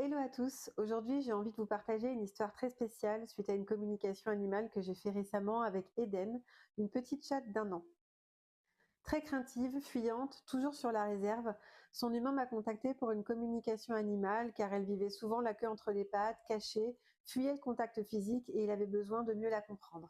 Hello à tous, aujourd'hui j'ai envie de vous partager une histoire très spéciale suite à une communication animale que j'ai fait récemment avec Eden, une petite chatte d'1 an. Très craintive, fuyante, toujours sur la réserve, son humain m'a contactée pour une communication animale car elle vivait souvent la queue entre les pattes, cachée, fuyait le contact physique et il avait besoin de mieux la comprendre.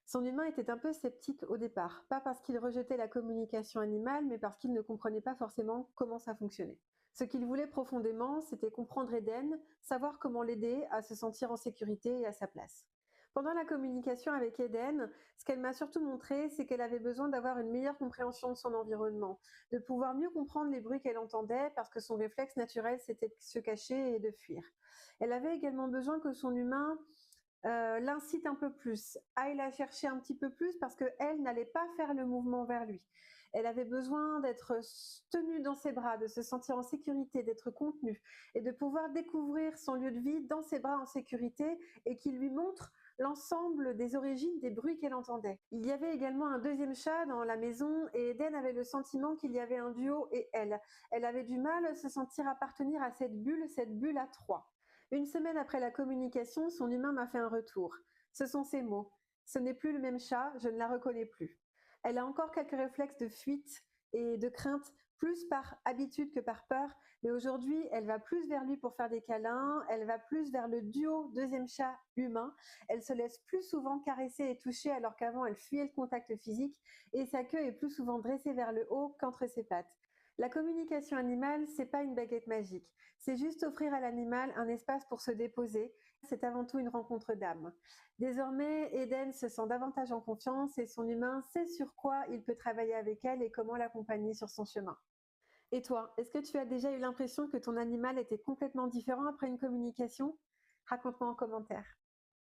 Son humain était un peu sceptique au départ, pas parce qu'il rejetait la communication animale, mais parce qu'il ne comprenait pas forcément comment ça fonctionnait. Ce qu'il voulait profondément, c'était comprendre Eden, savoir comment l'aider à se sentir en sécurité et à sa place. Pendant la communication avec Eden, ce qu'elle m'a surtout montré, c'est qu'elle avait besoin d'avoir une meilleure compréhension de son environnement, de pouvoir mieux comprendre les bruits qu'elle entendait parce que son réflexe naturel, c'était de se cacher et de fuir. Elle avait également besoin que son humain l'incite un peu plus, aille la chercher un petit peu plus parce qu'elle n'allait pas faire le mouvement vers lui. Elle avait besoin d'être tenue dans ses bras, de se sentir en sécurité, d'être contenue et de pouvoir découvrir son lieu de vie dans ses bras en sécurité et qui lui montre l'ensemble des origines des bruits qu'elle entendait. Il y avait également un deuxième chat dans la maison et Eden avait le sentiment qu'il y avait un duo et elle. Elle avait du mal à se sentir appartenir à cette bulle à trois. Une semaine après la communication, son humain m'a fait un retour. Ce sont ses mots. Ce n'est plus le même chat, je ne la reconnais plus. Elle a encore quelques réflexes de fuite et de crainte, plus par habitude que par peur, mais aujourd'hui, elle va plus vers lui pour faire des câlins, elle va plus vers le duo deuxième chat humain, elle se laisse plus souvent caresser et toucher alors qu'avant elle fuyait le contact physique et sa queue est plus souvent dressée vers le haut qu'entre ses pattes. La communication animale, c'est pas une baguette magique. C'est juste offrir à l'animal un espace pour se déposer. C'est avant tout une rencontre d'âme. Désormais, Eden se sent davantage en confiance et son humain sait sur quoi il peut travailler avec elle et comment l'accompagner sur son chemin. Et toi, est-ce que tu as déjà eu l'impression que ton animal était complètement différent après une communication? Raconte-moi en commentaire.